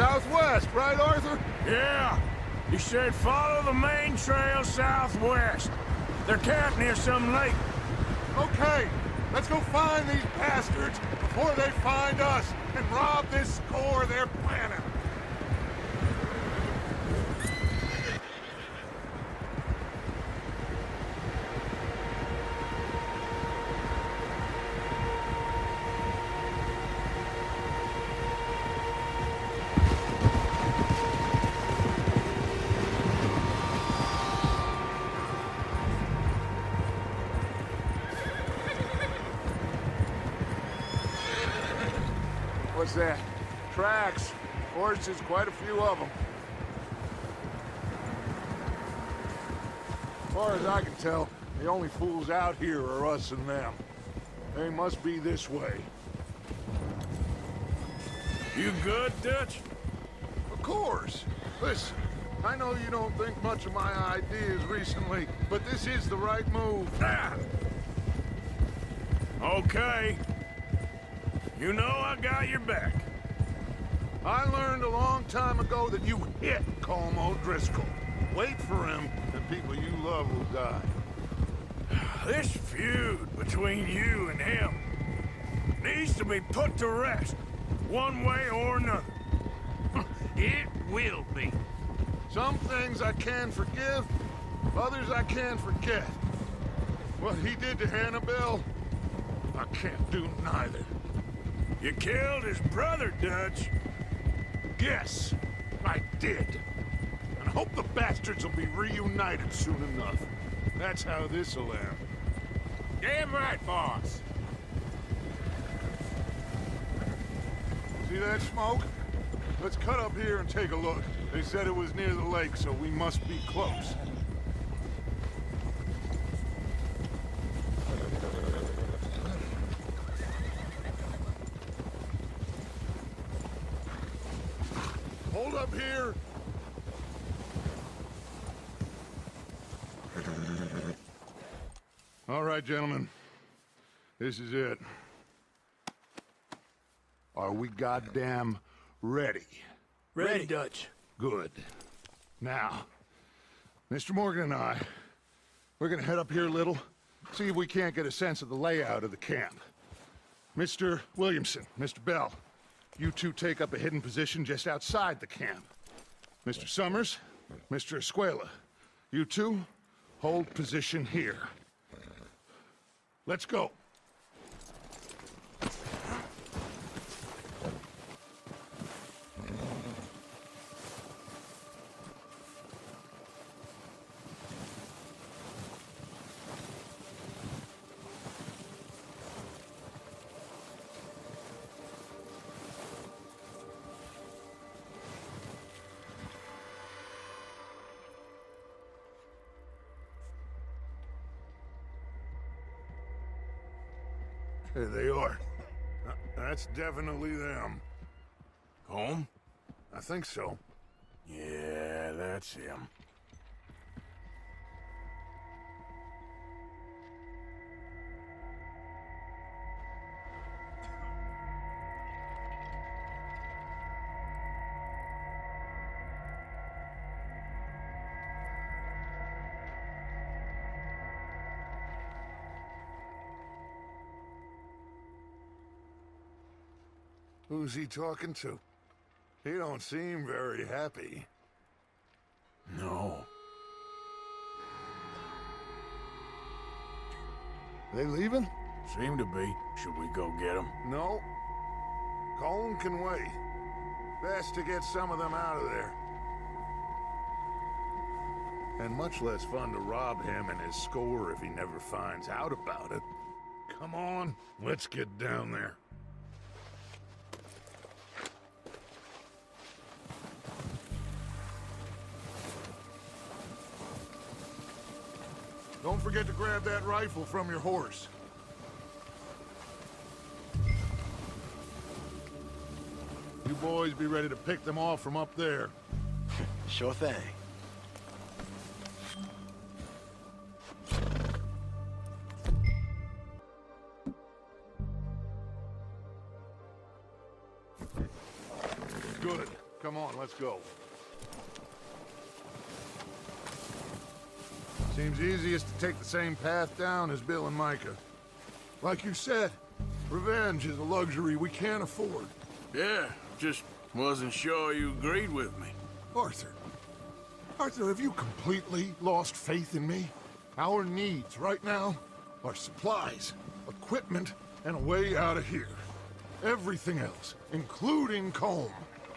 Southwest, right, Arthur? Yeah. He said follow the main trail southwest. They're camped near some lake. Okay, let's go find these bastards before they find us and rob this score they're planning. What's that? Tracks. Horses, quite a few of them. As far as I can tell, the only fools out here are us and them. They must be this way. You good, Dutch? Of course. Listen, I know you don't think much of my ideas recently, but this is the right move. Ah. Okay. You know I got your back. I learned a long time ago that you hit Colm O'Driscoll. Wait for him, and people you love will die. This feud between you and him needs to be put to rest, one way or another. It will be. Some things I can forgive, others I can't forget. What he did to Annabelle, I can't do neither. You killed his brother, Dutch. Yes, I did. And I hope the bastards will be reunited soon enough. That's how this'll end. Damn right, boss. See that smoke? Let's cut up here and take a look. They said it was near the lake, so we must be close. Hold up here. All right, gentlemen. This is it. Are we goddamn ready? Ready, Dutch. Good. Now, Mr. Morgan and I, we're gonna head up here a little, see if we can't get a sense of the layout of the camp. Mr. Williamson, Mr. Bell, you two take up a hidden position just outside the camp. Mr. Summers, Mr. Escuela, you two hold position here. Let's go. There they are. That's definitely them. Home? I think so. Yeah, that's him. Who's he talking to? He don't seem very happy. No. They leaving? Seem to be. Should we go get him? No. Colm can wait. Best to get some of them out of there. And much less fun to rob him and his score if he never finds out about it. Come on, let's get down there. Don't forget to grab that rifle from your horse. You boys be ready to pick them off from up there. Sure thing. Good. Come on, let's go. Seems easiest to take the same path down as Bill and Micah. Like you said, revenge is a luxury we can't afford. Yeah, just wasn't sure you agreed with me. Arthur. Arthur, have you completely lost faith in me? Our needs right now are supplies, equipment, and a way out of here. Everything else, including Colm,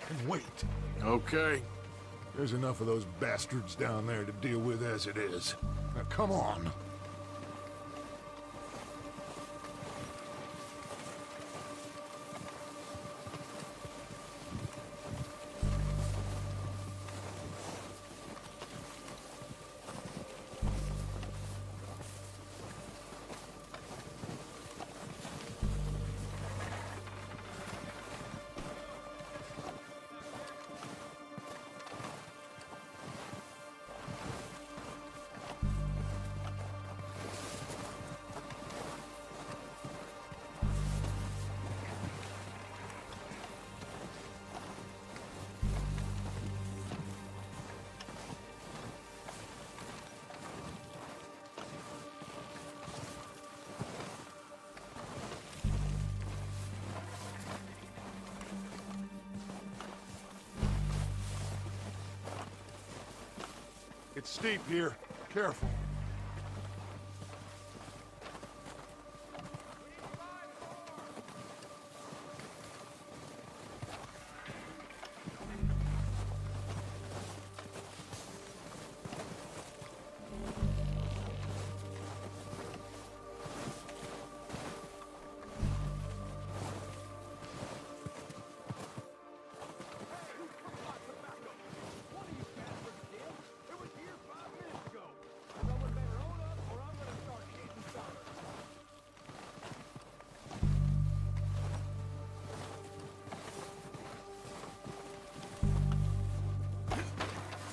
can wait. Okay. There's enough of those bastards down there to deal with as it is. Now come on. It's steep here. Careful.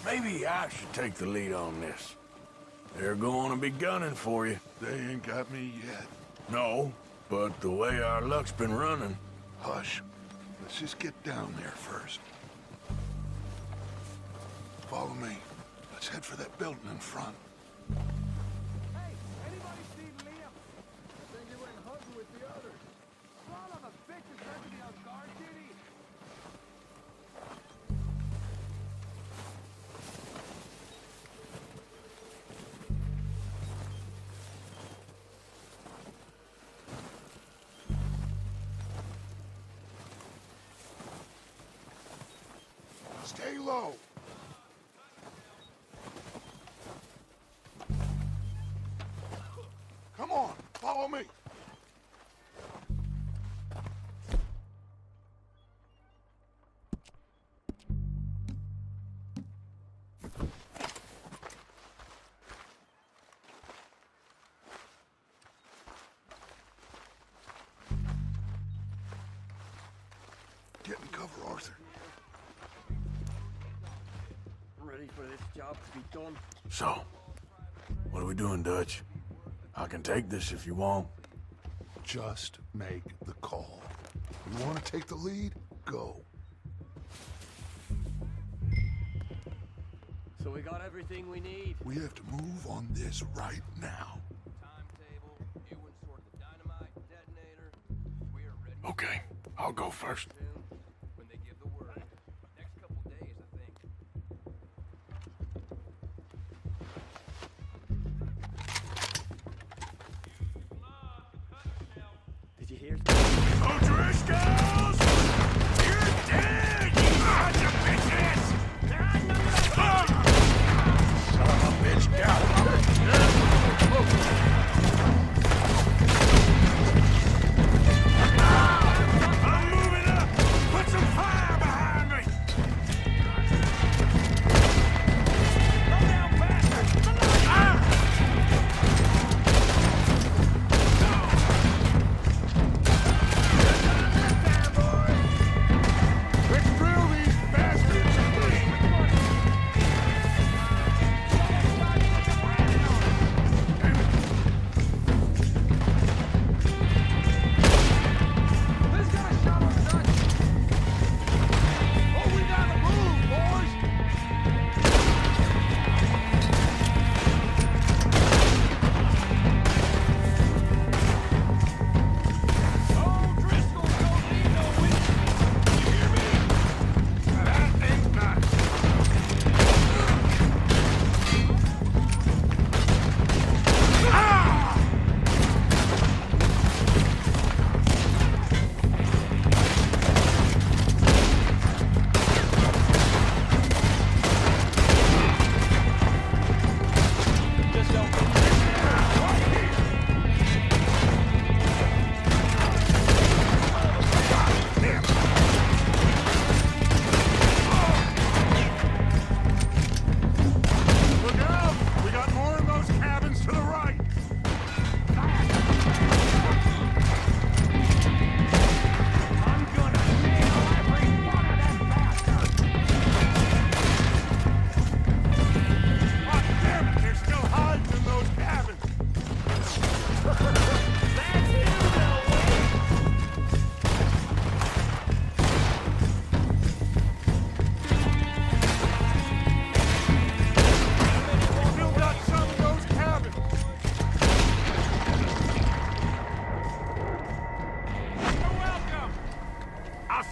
Maybe I should take the lead on this. They're going to be gunning for you. They ain't got me yet. No, but the way our luck's been running... Hush. Let's just get down there first. Follow me. Let's head for that building in front. Hey, anybody see Liam? I think he went hunting with the others. Son of a bitch is meant to be on guard duty. Stay low. Come on, follow me. Get in cover, Arthur. Ready for this job to be done. So, what are we doing, Dutch? I can take this if you want. Just make the call. You want to take the lead? Go. So we got everything we need. We have to move on this right now. Timetable, Ewan sorted the dynamite, detonator. We are ready Okay, I'll go first. soon when they give the word. Next couple days, I think. Did you hear? O'Driscolls! You're dead, you bunch of bitches! Son of a bitch, I'm moving up! Put some fire behind me! Slow down, bastard!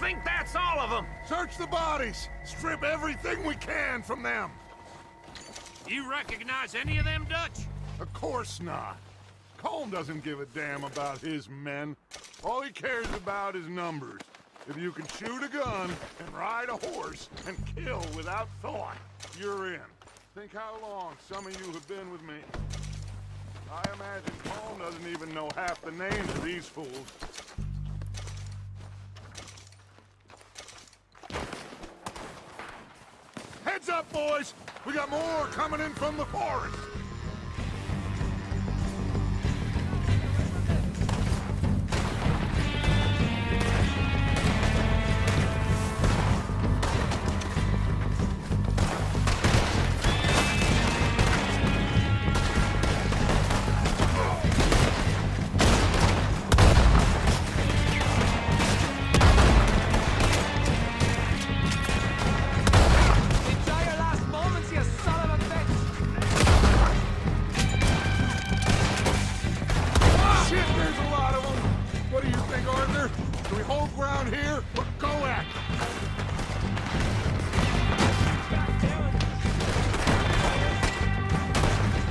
think that's all of them? Search the bodies! Strip everything we can from them! You recognize any of them, Dutch? Of course not. Colm doesn't give a damn about his men. All he cares about is numbers. If you can shoot a gun and ride a horse and kill without thought, you're in. Think how long some of you have been with me. I imagine Colm doesn't even know half the names of these fools. Heads up, boys! We got more coming in from the forest! Enjoy your last moments, you son of a bitch! Shit, there's a lot of them! What do you think, Arthur? Do we hold ground here or go at them?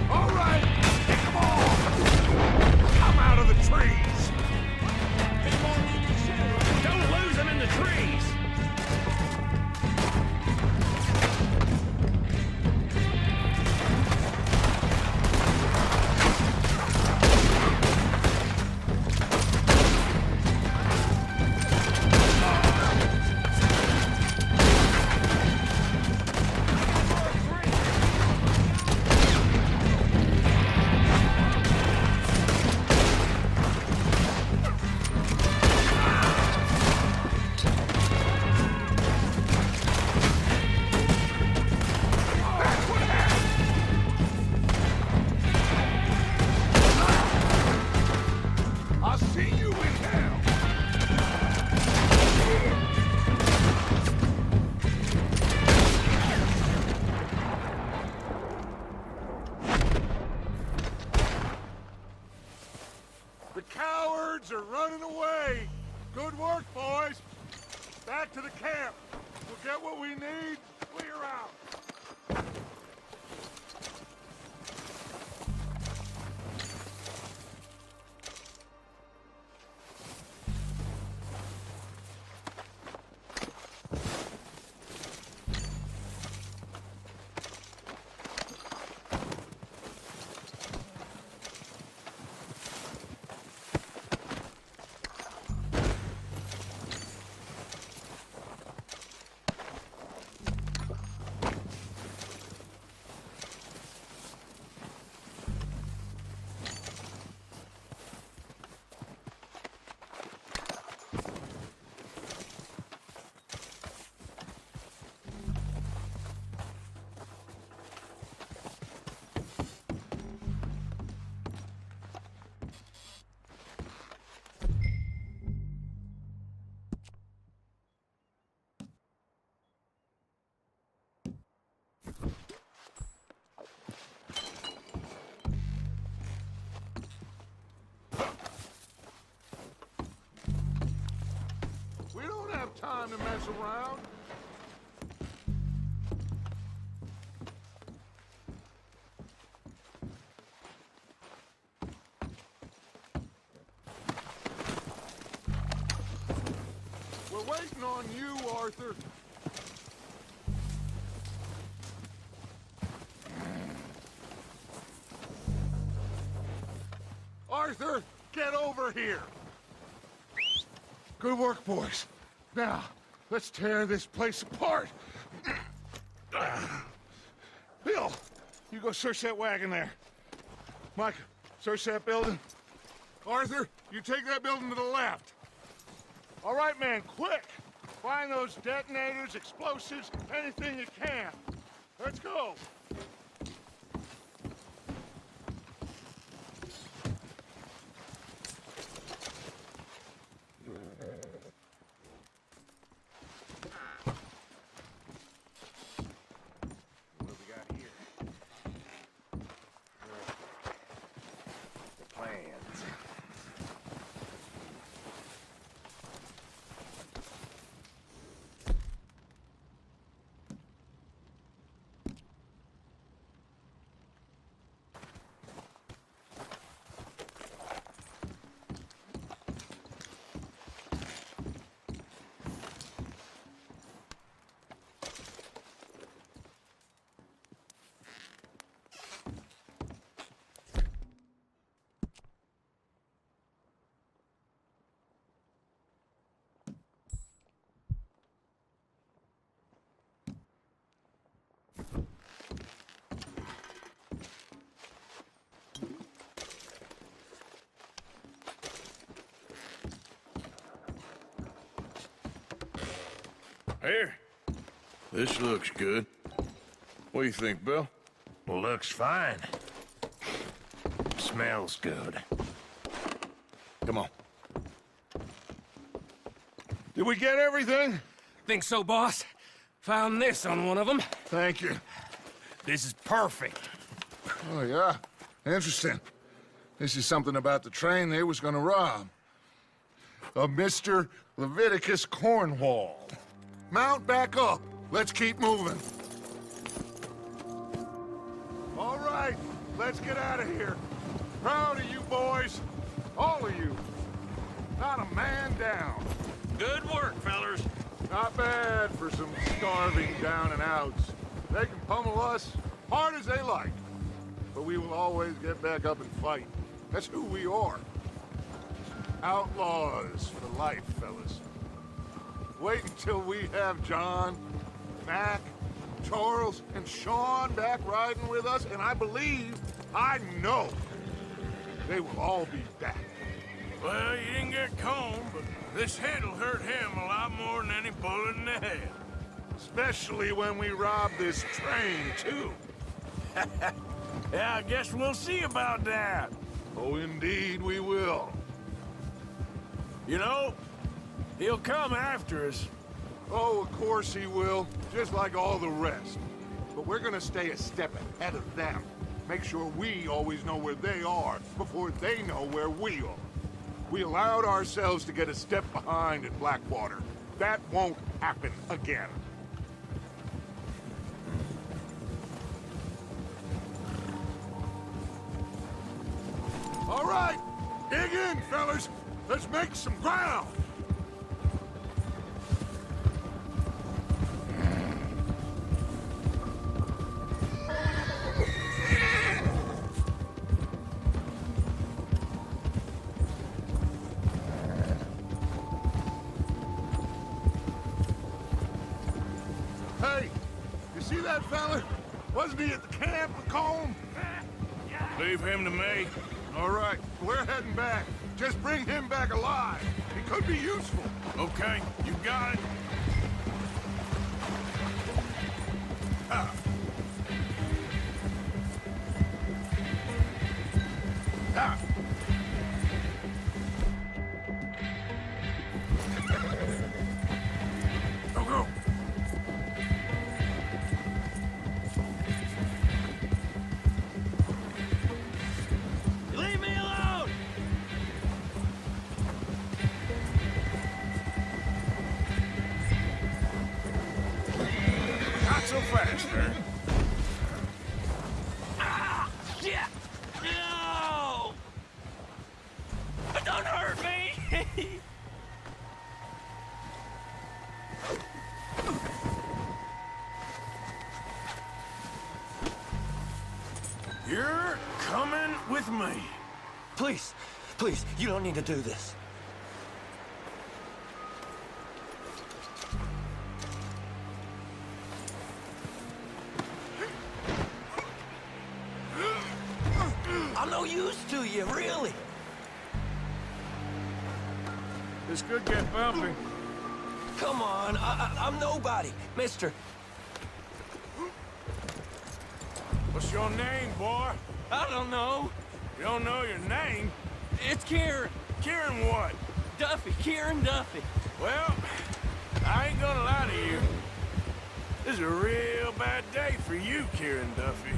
All right, take them all! Come out of the trees! Don't lose them in the trees! I'll see you in hell! The cowards are running away! Good work, boys! Back to the camp! We'll get what we need, clear out! We don't have time to mess around. We're waiting on you, Arthur. Arthur, get over here. Good work, boys. Now, let's tear this place apart. Bill, you go search that wagon there. Mike, search that building. Arthur, you take that building to the left. All right, man, quick. Find those detonators, explosives, anything you can. Let's go. What we got here? The plans. Here. This looks good. What do you think, Bill? Looks fine. Smells good. Come on. Did we get everything? Think so, boss? Found this on one of them. Thank you. This is perfect. Oh, yeah? Interesting. This is something about the train they was gonna rob. A Mr. Leviticus Cornwall. Mount back up. Let's keep moving. All right, let's get out of here. Proud of you boys. All of you. Not a man down. Good work, fellers. Not bad for some starving down and outs. They can pummel us hard as they like. But we will always get back up and fight. That's who we are. Outlaws for life, fellas. Wait until we have John, Mac, Charles, and Sean back riding with us, and I believe, I know, they will all be back. Well, you didn't get Cone, but this head'll hurt him a lot more than any bullet in the head. Especially when we rob this train, too. Yeah, I guess we'll see about that. Oh, indeed we will. You know, he'll come after us. Oh, of course he will, just like all the rest. But we're gonna stay a step ahead of them. Make sure we always know where they are before they know where we are. We allowed ourselves to get a step behind in Blackwater. That won't happen again. All right, dig in, fellas. Let's make some ground. Hey, you see that fella? Wasn't he at the camp with Colm? Leave him to me. All right, we're heading back. Just bring him back alive. He could be useful. Okay, you got it. Ah. Ah. Go, go. Leave me alone! Not so fast, sir. Ah! Shit! No! Don't hurt me! You're coming with me. Please, please, you don't need to do this. I'm no use to you, really. This could get bumpy. Come on, I'm nobody, mister. What's your name, boy? I don't know. You don't know your name? It's Kieran. Kieran what? Duffy. Kieran Duffy. Well, I ain't gonna lie to you. This is a real bad day for you, Kieran Duffy.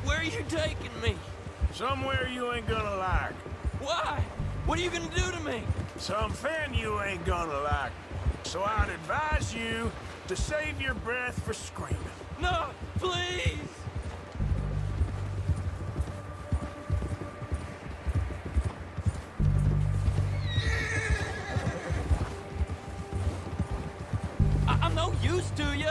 Where are you taking me? Somewhere you ain't gonna like. Why? What are you gonna do to me? Something you ain't gonna like. So I'd advise you to save your breath for screaming. No, please! I'm no use to you.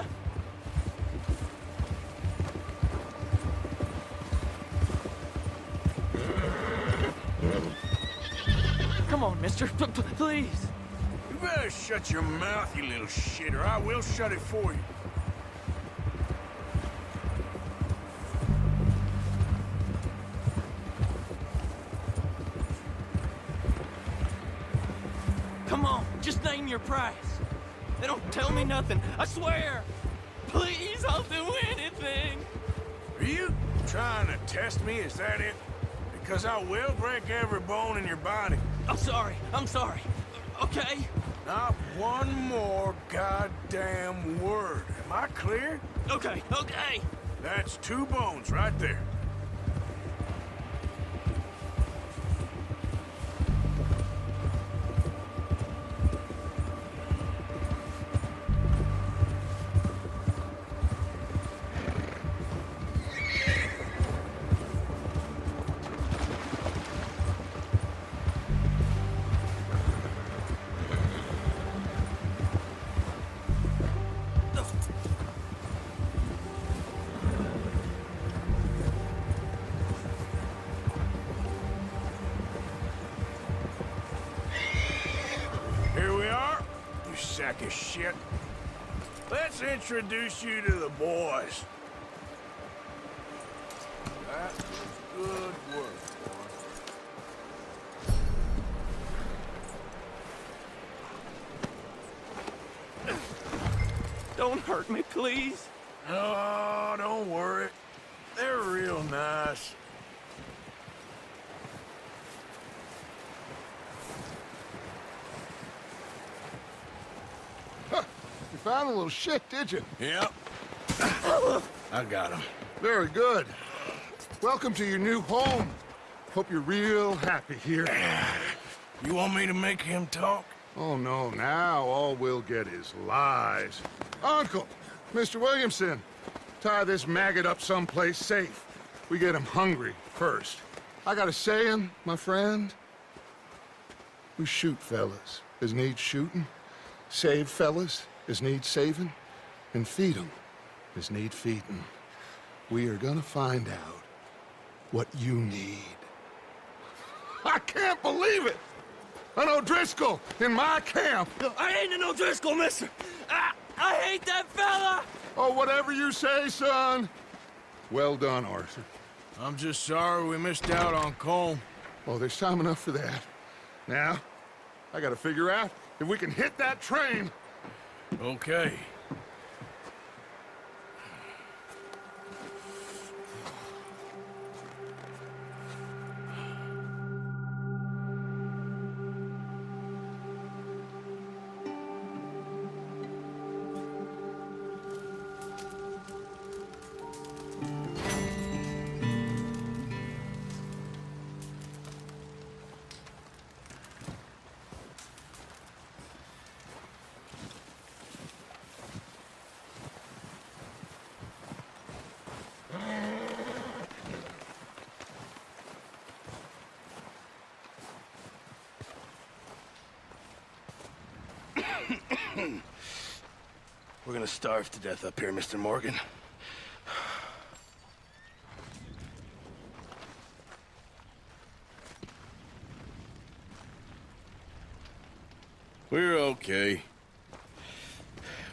Come on, mister. Please. You better shut your mouth, you little shit, or I will shut it for you. Come on, just name your price. They don't tell me nothing. I swear. Please, I'll do anything. Are you trying to test me? Is that it? Because I will break every bone in your body. I'm sorry. I'm sorry. Okay? Not one more goddamn word. Am I clear? Okay. Okay. That's 2 bones right there. Here we are, you sack of shit. Let's introduce you to the boys. That was good work, boy. Don't hurt me, please. Oh, don't worry. They're real nice. You found a little shit, did you? Yep. I got him. Very good. Welcome to your new home. Hope you're real happy here. You want me to make him talk? Oh, no, now all we'll get is lies. Uncle, Mr. Williamson, tie this maggot up someplace safe. We get him hungry first. I got a saying, my friend. We shoot fellas as need shooting, save fellas as need saving, and feed 'em as need feeding. We are gonna find out what you need. I can't believe it! An O'Driscoll in my camp! I ain't an O'Driscoll, mister. I hate that fella. Oh, whatever you say, son. Well done, Arthur. I'm just sorry we missed out on Cole. Oh, there's time enough for that. Now, I gotta figure out if we can hit that train. Okay. We're gonna starve to death up here, Mr. Morgan. We're okay.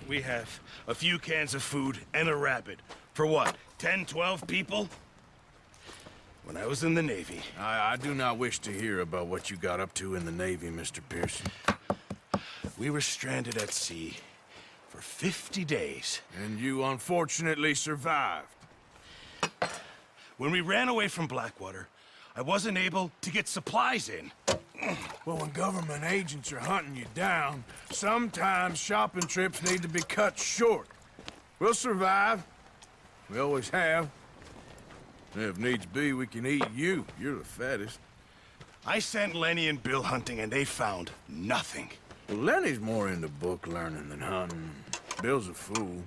We have a few cans of food and a rabbit. For what, 10, 12 people? When I was in the Navy. I do not wish to hear about what you got up to in the Navy, Mr. Pearson. We were stranded at sea for 50 days. And you unfortunately survived. When we ran away from Blackwater, I wasn't able to get supplies in. Well, when government agents are hunting you down, sometimes shopping trips need to be cut short. We'll survive. We always have. If needs be, we can eat you. You're the fattest. I sent Lenny and Bill hunting and they found nothing. Well, Lenny's more into book learning than hunting. Bill's a fool.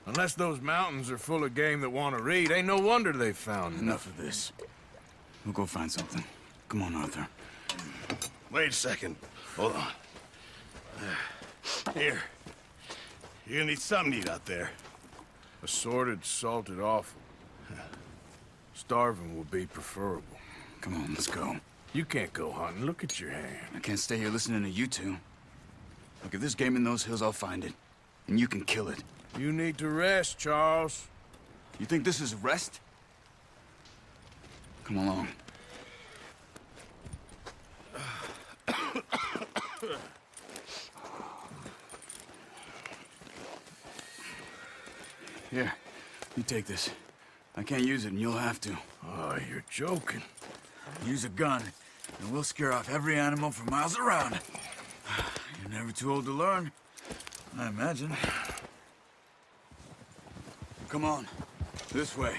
Unless those mountains are full of game that want to read, ain't no wonder they found Enough of this. We'll go find something. Come on, Arthur. Wait a second. Hold on. Here. You're gonna need something to eat out there. Assorted, salted offal. Starving will be preferable. Come on, let's go. You can't go hunting. Look at your hand. I can't stay here listening to you two. Look, if there's game in those hills, I'll find it. And you can kill it. You need to rest, Charles. You think this is rest? Come along. Here, you take this. I can't use it, and you'll have to. Oh, you're joking. Use a gun, and we'll scare off every animal for miles around. You're never too old to learn, I imagine. Come on, this way.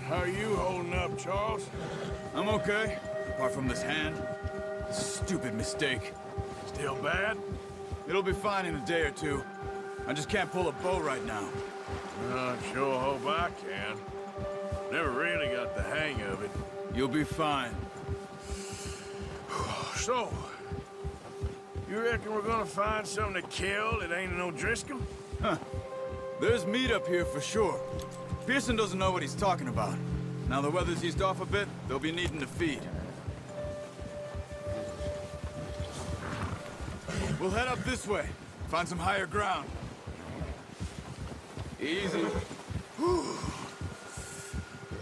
How are you holding up, Charles? I'm okay, apart from this hand. Stupid mistake. Still bad? It'll be fine in a day or two. I just can't pull a bow right now. I sure hope I can. Never really got the hang of it. You'll be fine. So, you reckon we're gonna find something to kill that ain't no Driscoll? There's meat up here for sure. Pearson doesn't know what he's talking about. Now the weather's eased off a bit, they'll be needing to feed. We'll head up this way. Find some higher ground. Easy.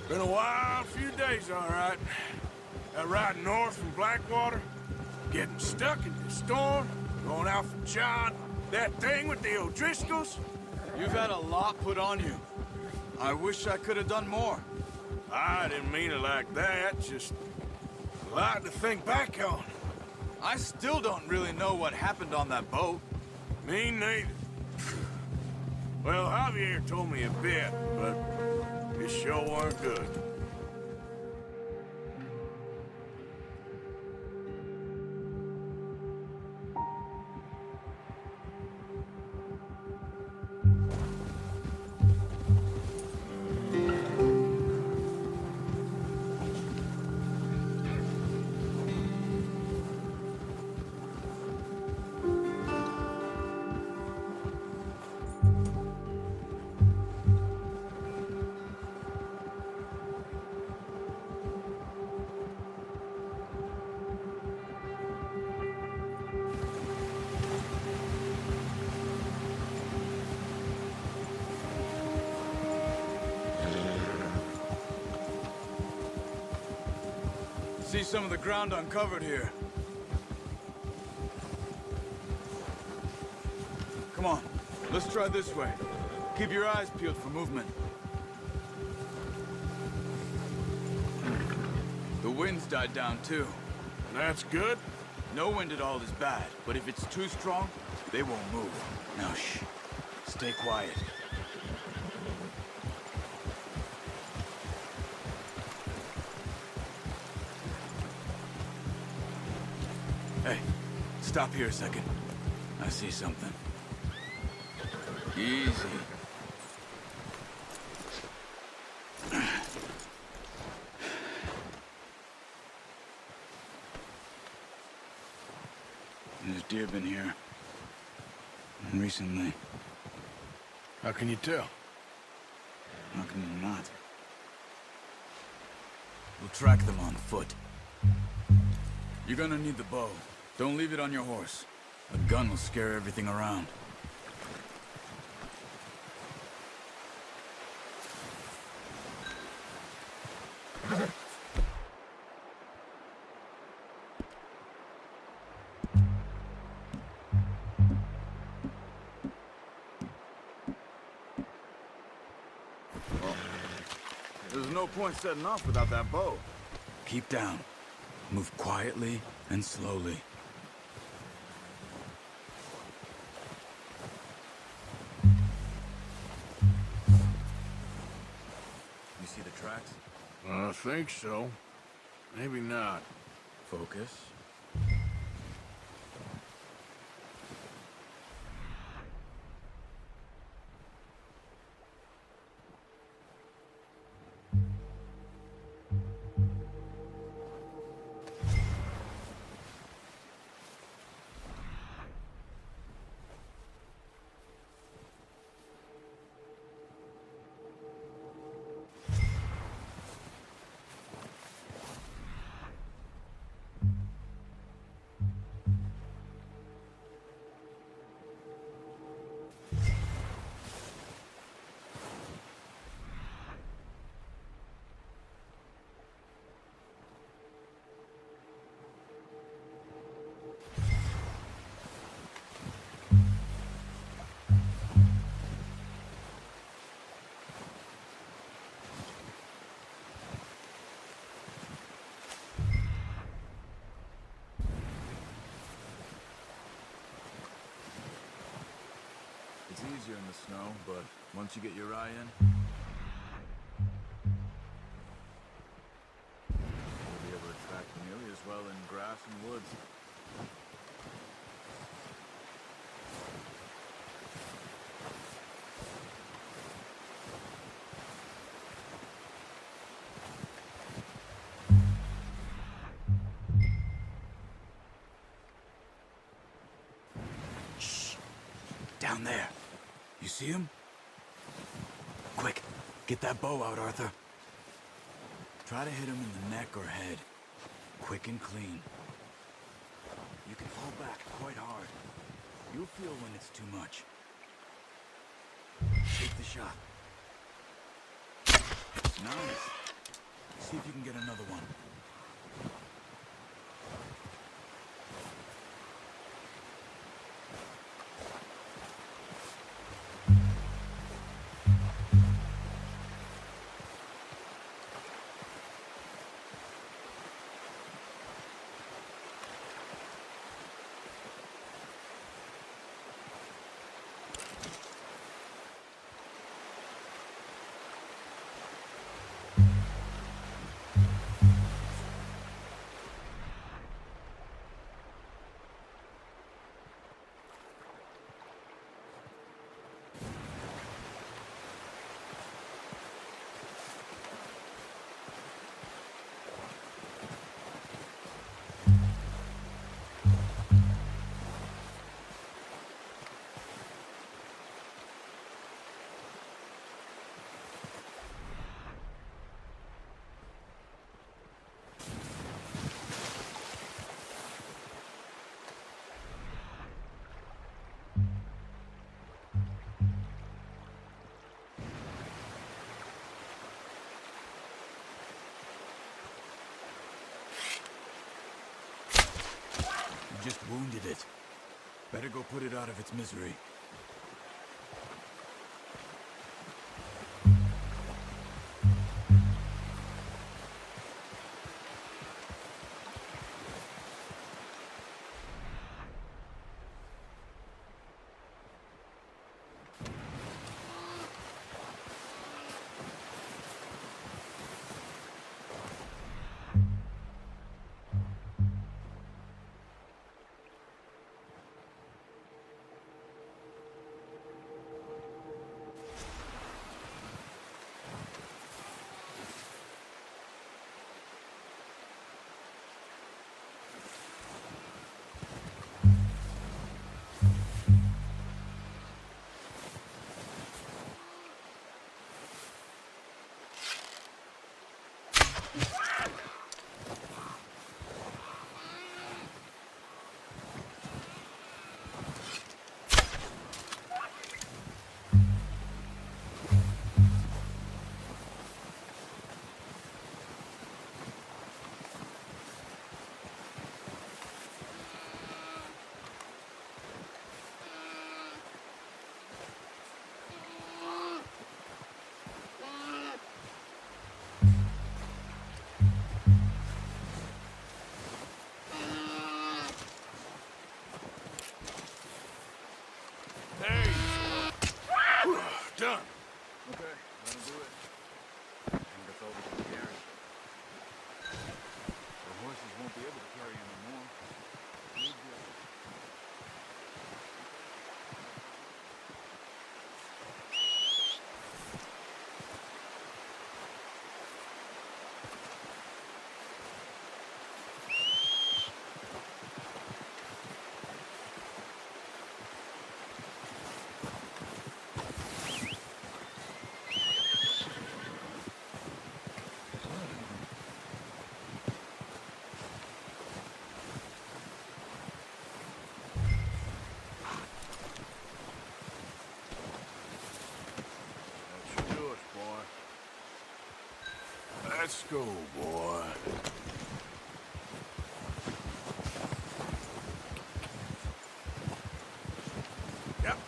Been a wild few days, all right. That ride north from Blackwater, getting stuck in the storm, going out from John, that thing with the O'Driscolls. You've had a lot put on you. I wish I could have done more. I didn't mean it like that, just a lot to think back on. I still don't really know what happened on that boat. Me neither. Well, Javier told me a bit, but it sure weren't good. See some of the ground uncovered here. Come on, let's try this way. Keep your eyes peeled for movement. The wind's died down too. That's good. No wind at all is bad, but if it's too strong, they won't move. Now shh, stay quiet. Hey, stop here a second. I see something. Easy. There's deer been here. Recently. How can you tell? How can you not? We'll track them on foot. You're gonna need the bow. Don't leave it on your horse. A gun will scare everything around. There's no point setting off without that bow. Keep down. Move quietly and slowly. You see the tracks? I think so. Maybe not. Focus. It's easier in the snow, but once you get your eye in, you'll be able to track nearly as well in grass and woods. Down there. You see him? Quick, get that bow out, Arthur. Try to hit him in the neck or head. Quick and clean. You can fall back quite hard. You'll feel when it's too much. Take the shot. Nice. See if you can get another one. Just wounded it. Better go put it out of its misery. Done. Okay, that'll do it. I think that's all we can carry. The horses won't be able to carry anymore. Leave the others. That should do it, boy. Let's go, boy. Yep.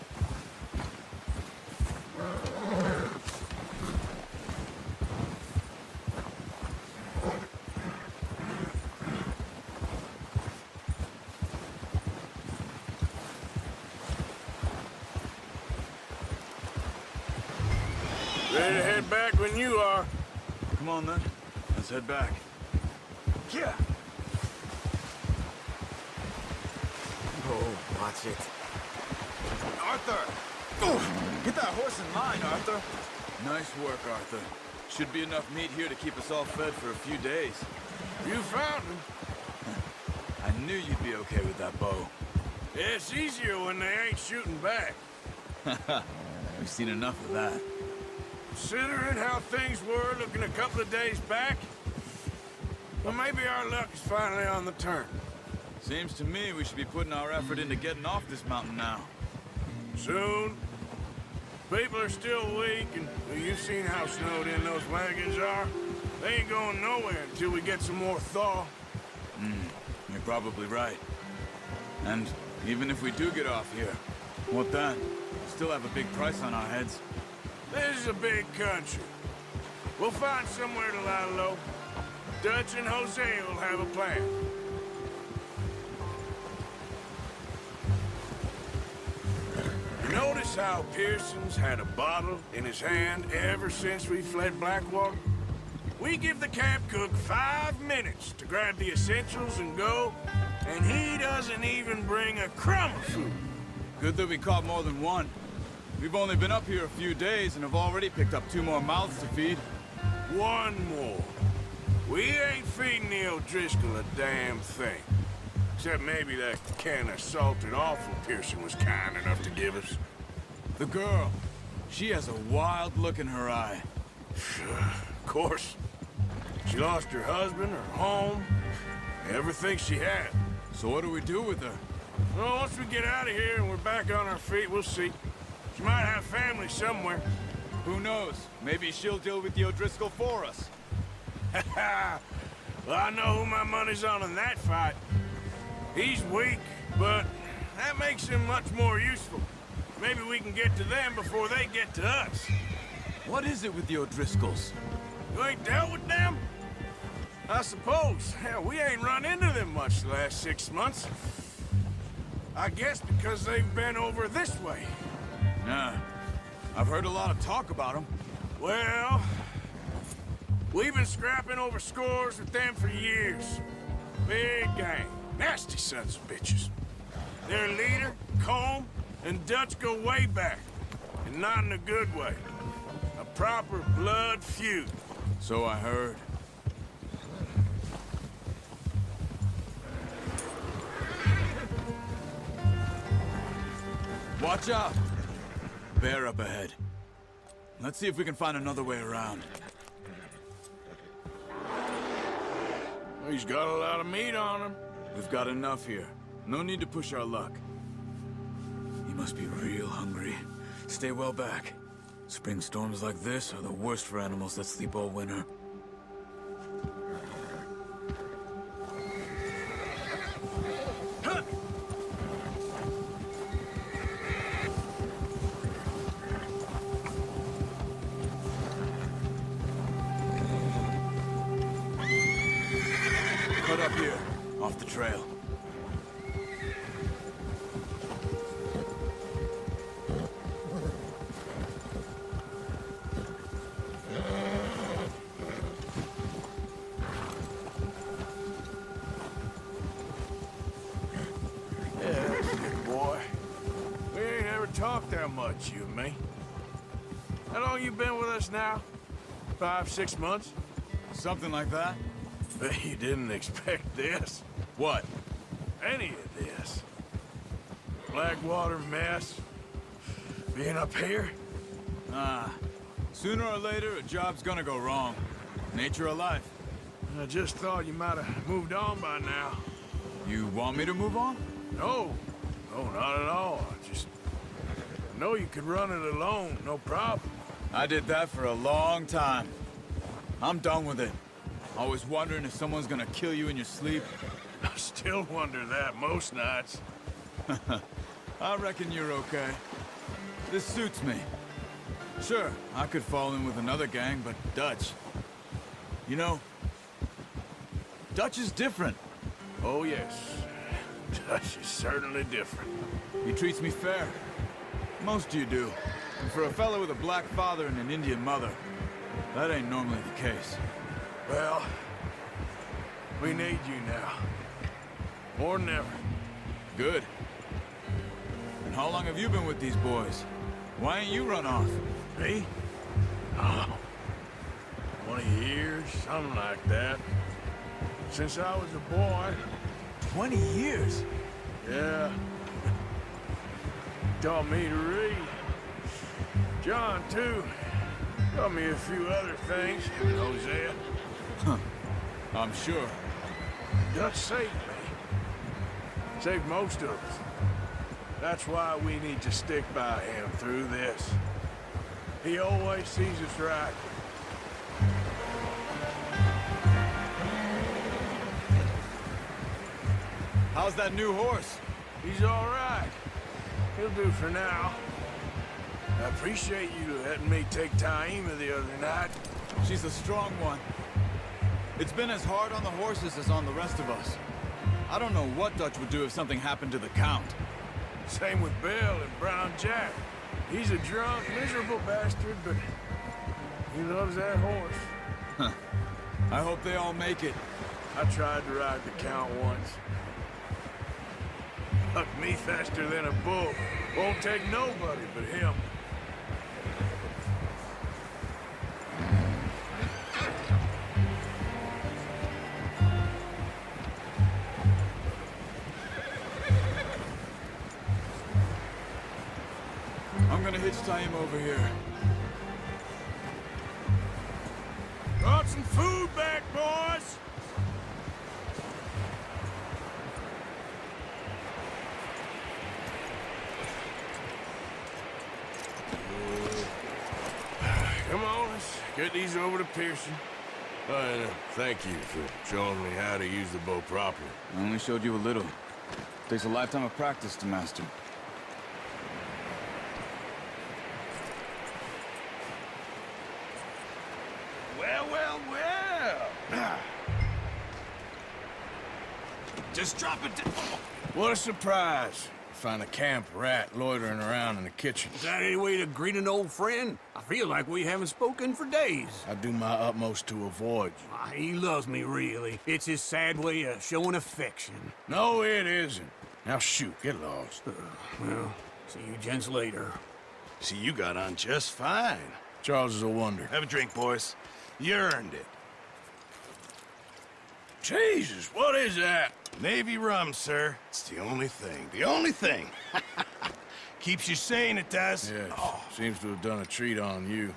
Ready to head back when you are. Come on, then. Let's head back. Yeah. Oh, watch it. Arthur! Oh, get that horse in line, Arthur. Nice work, Arthur. Should be enough meat here to keep us all fed for a few days. You found him. I knew you'd be okay with that bow. It's easier when they ain't shooting back. We've seen enough of that. Considering how things were looking a couple of days back, well, maybe our luck is finally on the turn. Seems to me we should be putting our effort into getting off this mountain now. Soon. People are still weak, and well, you've seen how snowed in those wagons are. They ain't going nowhere until we get some more thaw. You're probably right. And even if we do get off here, what then? We still have a big price on our heads. This is a big country. We'll find somewhere to lie low. Dutch and Jose will have a plan. Notice how Pearson's had a bottle in his hand ever since we fled Blackwater? We give the camp cook 5 minutes to grab the essentials and go, and he doesn't even bring a crumb of food. Good that we caught more than one. We've only been up here a few days and have already picked up 2 more mouths to feed. 1 more. We ain't feeding the O'Driscoll a damn thing. Except maybe that can of salted offal Pearson was kind enough to give us. The girl. She has a wild look in her eye. Of course. She lost her husband, her home, everything she had. So what do we do with her? Well, once we get out of here and we're back on our feet, we'll see. She might have family somewhere. Who knows? Maybe she'll deal with the O'Driscoll for us. Well, I know who my money's on in that fight. He's weak, but that makes him much more useful. Maybe we can get to them before they get to us. What is it with the O'Driscolls? You ain't dealt with them? I suppose. Hell, we ain't run into them much the last 6 months. I guess because they've been over this way. Nah. I've heard a lot of talk about them. Well, we've been scrapping over scores with them for years. Big gang. Nasty sons of bitches. Their leader, Combe, and Dutch go way back. And not in a good way. A proper blood feud. So I heard. Watch out! Bear up ahead. Let's see if we can find another way around. He's got a lot of meat on him. We've got enough here. No need to push our luck. He must be real hungry. Stay well back. Spring storms like this are the worst for animals that sleep all winter. Cut up here, off the trail. Talk that much, you and me. How long you been with us now? 5, 6 months? Something like that? Bet you didn't expect this. What? Any of this. Blackwater mess. Being up here. Sooner or later, a job's gonna go wrong. Nature of life. I just thought you might have moved on by now. You want me to move on? No. No, not at all. I know you could run it alone, no problem. I did that for a long time. I'm done with it. Always wondering if someone's gonna kill you in your sleep. I still wonder that most nights. I reckon you're okay. This suits me. Sure, I could fall in with another gang, but Dutch... You know, Dutch is different. Oh, yes. Dutch is certainly different. He treats me fair. Most of you do. For a fella with a black father and an Indian mother, that ain't normally the case. Well, we need you now. More than ever. Good. And how long have you been with these boys? Why ain't you run off? Me? Oh, 20 years, something like that. Since I was a boy. 20 years? Yeah. Taught me to read. John, too. Taught me a few other things. Hosea. I'm sure. Dutch saved me. Saved most of us. That's why we need to stick by him through this. He always sees us right. How's that new horse? He's all right. He'll do for now. I appreciate you letting me take Taima the other night. She's a strong one. It's been as hard on the horses as on the rest of us. I don't know what Dutch would do if something happened to the Count. Same with Bill and Brown Jack. He's a drunk, miserable bastard, but he loves that horse. I hope they all make it. I tried to ride the Count once. Hucked me faster than a bull. Won't take nobody but him. I'm gonna hitch Taima over here. Brought some food back, boys! Come on, let's get these over to Pearson. And thank you for showing me how to use the bow properly. I only showed you a little. Takes a lifetime of practice to master. Well. Just drop it down. What a surprise. Find a camp rat loitering around in the kitchen. Is that any way to greet an old friend? I feel like we haven't spoken for days. I do my utmost to avoid you. He loves me, really. It's his sad way of showing affection. No, it isn't. Now shoot, get lost. Well, see you gents later. See, you got on just fine. Charles is a wonder. Have a drink, boys. You earned it. Jesus, what is that? Navy rum, sir. It's the only thing. The only thing. Keeps you sane, it does. Yeah, seems to have done a treat on you.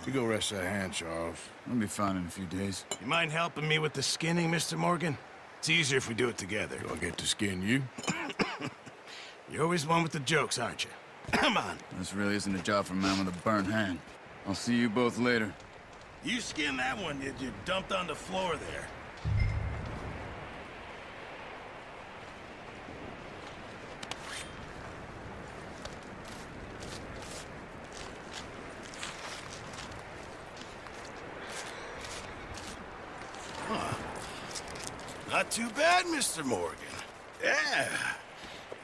You go rest that hand, Charles. I'll be fine in a few days. You mind helping me with the skinning, Mr. Morgan? It's easier if we do it together. Do I get to skin you? You're always one with the jokes, aren't you? Come on. This really isn't a job for a man with a burnt hand. I'll see you both later. You skinned that one that you dumped on the floor there. Not too bad, Mr. Morgan. Yeah.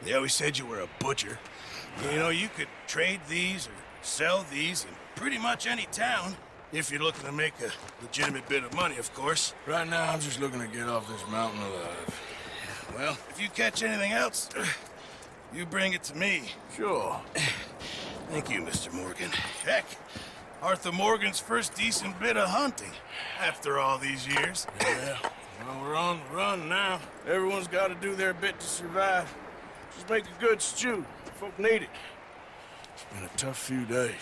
They always said you were a butcher. You know, you could trade these or sell these in pretty much any town. If you're looking to make a legitimate bit of money, of course. Right now, I'm just looking to get off this mountain alive. Well, if you catch anything else, you bring it to me. Sure. Thank you, Mr. Morgan. Heck, Arthur Morgan's first decent bit of hunting after all these years. Yeah. Well, we're on the run now. Everyone's got to do their bit to survive. Just make a good stew. Folk need it. It's been a tough few days.